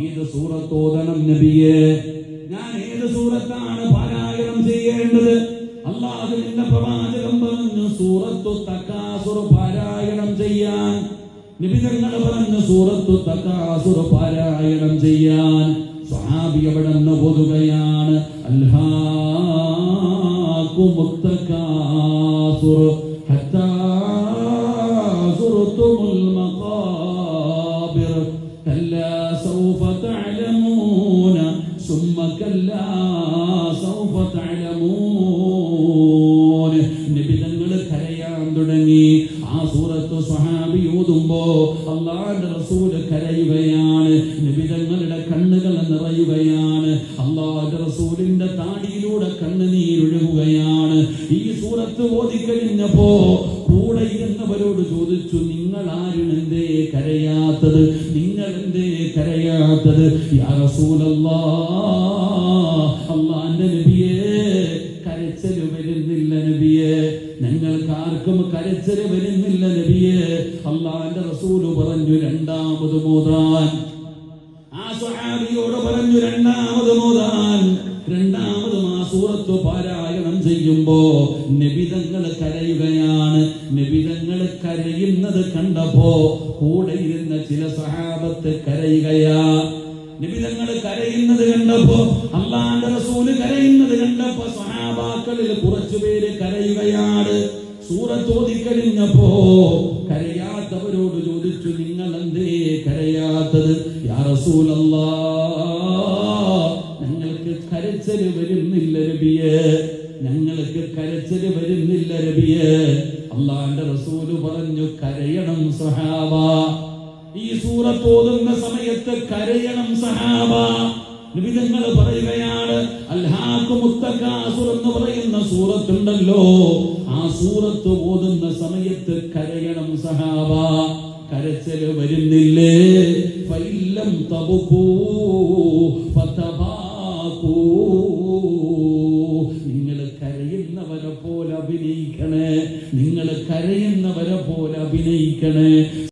ഏത് സൂറത്ത് ഓതണം നബിയെ? ഞാൻ ഏത് സൂറത്താണ് പാരായണം ചെയ്യേണ്ടത്? അല്ലാഹുവിന്റെ പ്രവാചകൻ പറഞ്ഞു സൂറത്തു തകാസുർ പാരായണം ചെയ്യാൻ. നബി തങ്ങൾ പറഞ്ഞു സൂറത്തു തകാസുർ പാരായണം ചെയ്യാൻ. സ്വഹാബി അവിടെ നിന്ന് ഓതുകയാണ് അൽഹാകുമുത് തകാസുർ ഹത്താ സുർതുമുൽ മഖാബിർ കല്ലാ സൗഫ തഅലമൂന സുമ്മ കല്ലാ സൗഫ തഅലമൂൻ. നബി തങ്ങൾ കരയാൻ തുടങ്ങി. ആ സൂറത്ത് സ്വഹാബി ഓതുമ്പോ അല്ലാഹുവിന്റെ റസൂൽ കരയുകയാണ്. നബി തങ്ങളുടെ കണ്ണുകൾ നിറയുകയാണ്. അല്ലാഹുവിന്റെ റസൂലിന്റെ താടിയിലൂടെ കണ്ണുനീരൊഴുകുകയാണ്. ഈ സൂറത്ത് ഓതിക്കഴിഞ്ഞപ്പോ കൂടെ ഇരുന്നവരോട് ചോദിച്ചു, നിങ്ങൾ ആരും എന്തേ കരയാത്തത്? നിങ്ങൾ എന്തേ കരയാത്തത്? യാ റസൂലല്ലാഹ്, അല്ലാഹുവിന്റെ നബിയേ, കരച്ചില് വരുന്നില്ല നബിയേ, ഞങ്ങൾക്ക് ആർക്കും കരച്ചില് വരുന്നില്ല നബിയേ. അല്ലാഹുവിന്റെ റസൂൽ പറഞ്ഞു രണ്ടാമത് മോദാൻ. ആ സ്വഹാബിയോട് പറഞ്ഞു രണ്ടാമത് മോദാൻ. രണ്ടാമതും ആ സൂറത്ത് പാരായണം ചെയ്യുമ്പോ നബിതങ്ങൾ കരയുകയാണ്. നബിതങ്ങൾ കരയുന്നത് കണ്ടപ്പോ കൂടെ ഇരുന്ന ചില സ്വഹാബത്ത് കരയുകയാ. നബിതങ്ങൾ കരയുന്നത് കണ്ടപ്പോ, അല്ലാഹുവിന്റെ റസൂൽ കരയുന്നത് കണ്ടപ്പോ സ്വഹാബാക്കളിൽ കുറച്ചുപേര് കരയുകയാണ്. സൂറത്ത് ഓതിക്കഴിഞ്ഞപ്പോ കരയാത്തവരോട് ചോദിച്ചു, നിങ്ങൾ എന്തേ കരയാത്തത്? യാ റസൂലല്ലാഹ്, ഞങ്ങൾക്ക് കരച്ചില് വരുന്നില്ല നബിയേ, ഞങ്ങൾക്ക് കരച്ചില് വരുന്നില്ല നബിയേ. അല്ലാഹുവിന്റെ റസൂൽ പറഞ്ഞു കരയണം സഹാബ. ഈ സൂറത്ത് ഓതുന്ന സമയത്ത് കരയണം സഹാബ. നബി തങ്ങൾ പറയുകയാണ് അൽഹാകുമുത് തകാസുർ എന്ന് പറയുന്ന സൂറത്തുണ്ടല്ലോ, ആ സൂറത്ത് ഓതുന്ന സമയത്ത് കരയണം സഹാബ. കരച്ചില് വരുന്നില്ലേ? ഫൈലം തബുകൂ ഫതബാകൂ. നിങ്ങൾ കരയുന്നവരെ പോലെ അഭിനയിക്കണേ, നിങ്ങൾ കരയുന്നവരെ പോലെ അഭിനയിക്കണേ.